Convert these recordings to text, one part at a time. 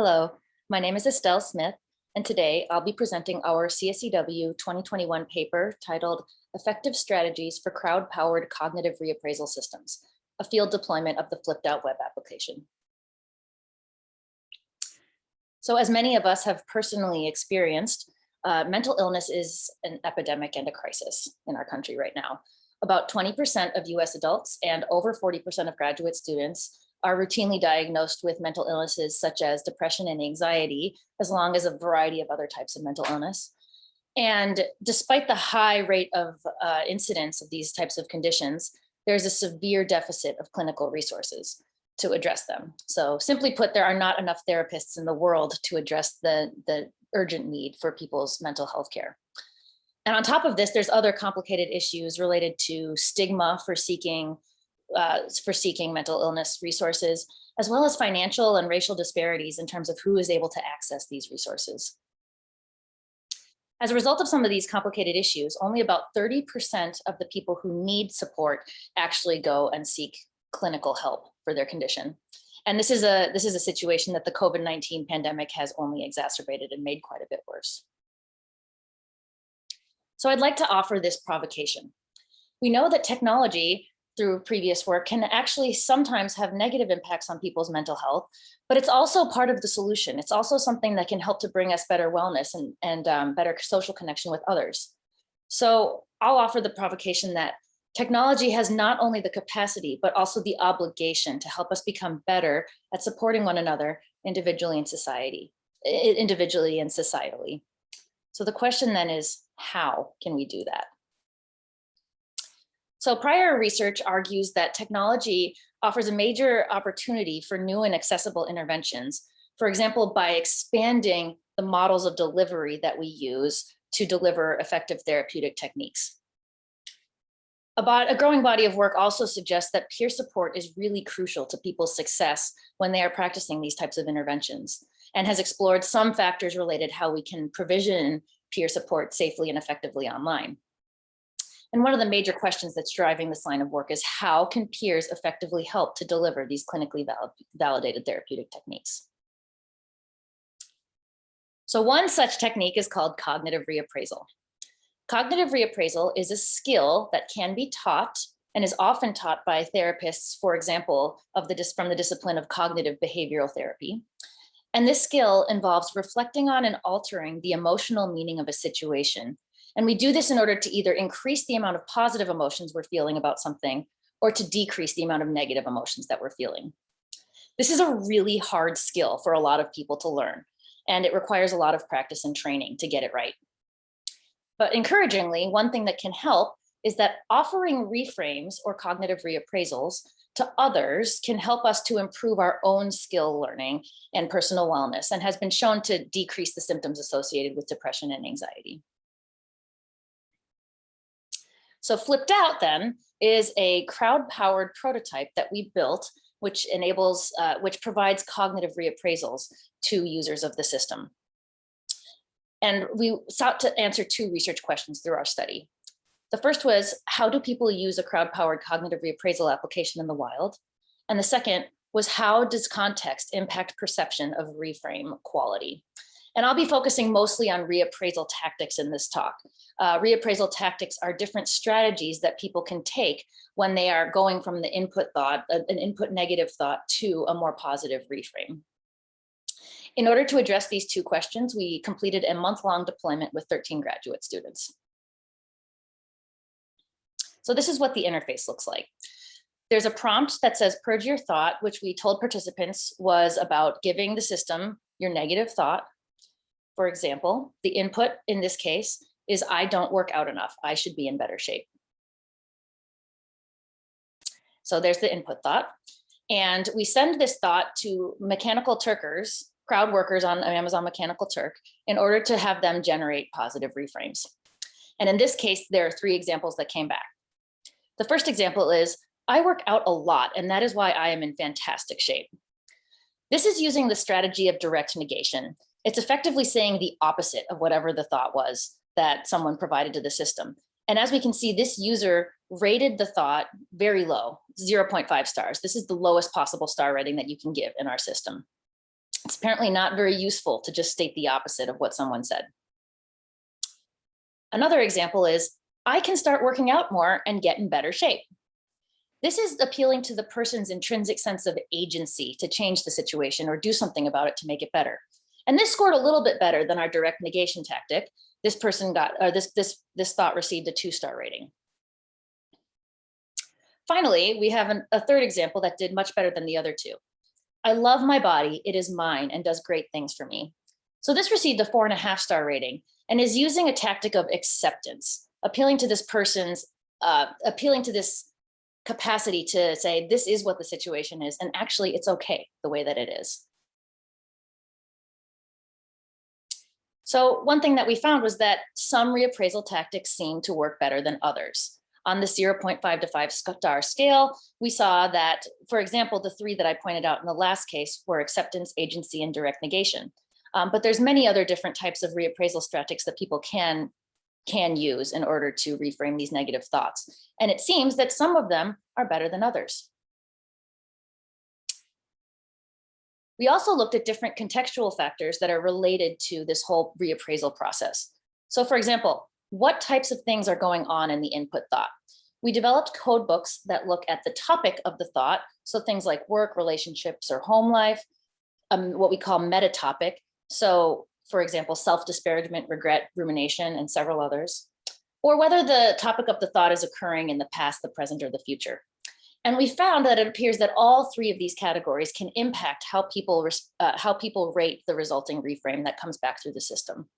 Hello, my name is Estelle Smith, and today I'll be presenting our CSEW 2021 paper titled Effective Strategies for Crowd-Powered Cognitive Reappraisal Systems, a field deployment of the flipdoubt web application. So as many of us have personally experienced, mental illness is an epidemic and a crisis in our country right now. About 20% of US adults and over 40% of graduate students are routinely diagnosed with mental illnesses such as depression and anxiety, as long as a variety of other types of mental illness. And despite the high rate of incidence of these types of conditions, there's a severe deficit of clinical resources to address them. So simply put, there are not enough therapists in the world to address the urgent need for people's mental health care. And on top of this, there's other complicated issues related to stigma for seeking mental illness resources, as well as financial and racial disparities in terms of who is able to access these resources. As a result of some of these complicated issues, only about 30% of the people who need support actually go and seek clinical help for their condition. And this is a situation that the COVID-19 pandemic has only exacerbated and made quite a bit worse. So I'd like to offer this provocation. We know that technology, through previous work, can actually sometimes have negative impacts on people's mental health, but it's also part of the solution. It's also something that can help to bring us better wellness and better social connection with others. So I'll offer the provocation that technology has not only the capacity, but also the obligation to help us become better at supporting one another individually and societally. So the question then is, how can we do that? So prior research argues that technology offers a major opportunity for new and accessible interventions. For example, by expanding the models of delivery that we use to deliver effective therapeutic techniques. A growing body of work also suggests that peer support is really crucial to people's success when they are practicing these types of interventions, and has explored some factors related how we can provision peer support safely and effectively online. And one of the major questions that's driving this line of work is, how can peers effectively help to deliver these clinically validated therapeutic techniques? So one such technique is called cognitive reappraisal. Cognitive reappraisal is a skill that can be taught and is often taught by therapists, for example, from the discipline of cognitive behavioral therapy. And this skill involves reflecting on and altering the emotional meaning of a situation. And we do this in order to either increase the amount of positive emotions we're feeling about something, or to decrease the amount of negative emotions that we're feeling. This is a really hard skill for a lot of people to learn, and it requires a lot of practice and training to get it right. But encouragingly, one thing that can help is that offering reframes or cognitive reappraisals to others can help us to improve our own skill learning and personal wellness, and has been shown to decrease the symptoms associated with depression and anxiety. So flipdoubt then is a crowd-powered prototype that we built, which provides cognitive reappraisals to users of the system. And we sought to answer two research questions through our study. The first was, how do people use a crowd-powered cognitive reappraisal application in the wild? And the second was, how does context impact perception of reframe quality? And I'll be focusing mostly on reappraisal tactics in this talk. Reappraisal tactics are different strategies that people can take when they are going from the input thought, an input negative thought, to a more positive reframe. In order to address these two questions, we completed a month-long deployment with 13 graduate students. So this is what the interface looks like. There's a prompt that says, purge your thought, which we told participants was about giving the system your negative thought. For example, the input in this case is, I don't work out enough. I should be in better shape. So there's the input thought. And we send this thought to Mechanical Turkers, crowd workers on Amazon Mechanical Turk, in order to have them generate positive reframes. And in this case, there are three examples that came back. The first example is, I work out a lot, and that is why I am in fantastic shape. This is using the strategy of direct negation. It's effectively saying the opposite of whatever the thought was that someone provided to the system. And as we can see, this user rated the thought very low, 0.5 stars. This is the lowest possible star rating that you can give in our system. It's apparently not very useful to just state the opposite of what someone said. Another example is, I can start working out more and get in better shape. This is appealing to the person's intrinsic sense of agency to change the situation or do something about it to make it better. And this scored a little bit better than our direct negation tactic. This person got, or this thought received a 2-star rating. Finally, we have a third example that did much better than the other two. I love my body, it is mine and does great things for me. So this received a 4.5-star rating and is using a tactic of acceptance, appealing to this person's, appealing to this capacity to say, this is what the situation is, and actually it's okay the way that it is. So one thing that we found was that some reappraisal tactics seem to work better than others. On the 0.5 to 5-star scale, we saw that, for example, the 3 that I pointed out in the last case were acceptance, agency, and direct negation. But there's many other different types of reappraisal strategies that people can use in order to reframe these negative thoughts. And it seems that some of them are better than others. We also looked at different contextual factors that are related to this whole reappraisal process. So for example, what types of things are going on in the input thought? We developed code books that look at the topic of the thought. So things like work, relationships, or home life, what we call meta topic. So for example, self-disparagement, regret, rumination, and several others, or whether the topic of the thought is occurring in the past, the present, or the future. And we found that it appears that all 3 of these categories can impact how people rate the resulting reframe that comes back through the system.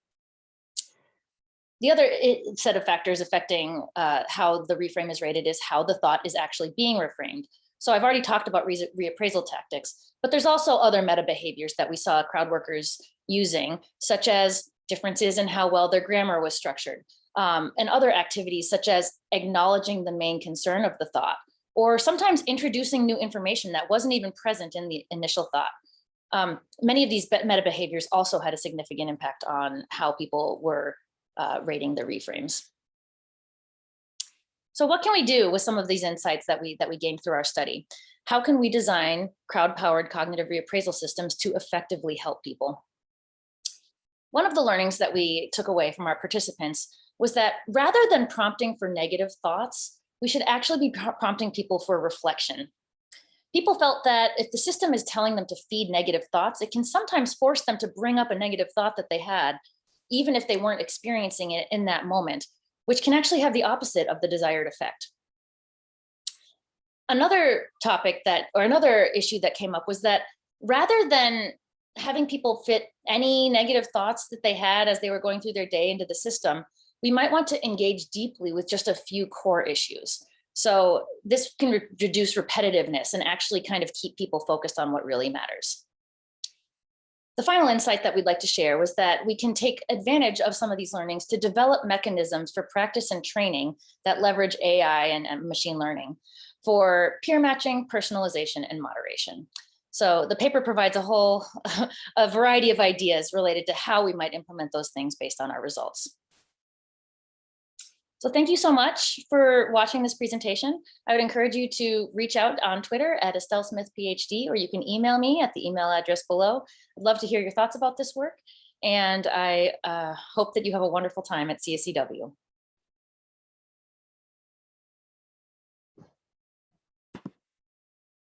The other set of factors affecting how the reframe is rated is how the thought is actually being reframed. So I've already talked about reappraisal tactics, but there's also other meta behaviors that we saw crowd workers using, such as differences in how well their grammar was structured, and other activities such as acknowledging the main concern of the thought, or sometimes introducing new information that wasn't even present in the initial thought. Many of these meta behaviors also had a significant impact on how people were rating the reframes. So what can we do with some of these insights that we gained through our study? How can we design crowd-powered cognitive reappraisal systems to effectively help people? One of the learnings that we took away from our participants was that rather than prompting for negative thoughts, we should actually be prompting people for reflection. People felt that if the system is telling them to feed negative thoughts, it can sometimes force them to bring up a negative thought that they had, even if they weren't experiencing it in that moment, which can actually have the opposite of the desired effect. Another topic or another issue that came up was that rather than having people fit any negative thoughts that they had as they were going through their day into the system, we might want to engage deeply with just a few core issues. So this can reduce repetitiveness and actually kind of keep people focused on what really matters. The final insight that we'd like to share was that we can take advantage of some of these learnings to develop mechanisms for practice and training that leverage AI and machine learning for peer matching, personalization, and moderation. So the paper provides a variety of ideas related to how we might implement those things based on our results. So thank you so much for watching this presentation. I would encourage you to reach out on Twitter at Estelle Smith PhD, or you can email me at the email address below. I'd love to hear your thoughts about this work. And I hope that you have a wonderful time at CSCW.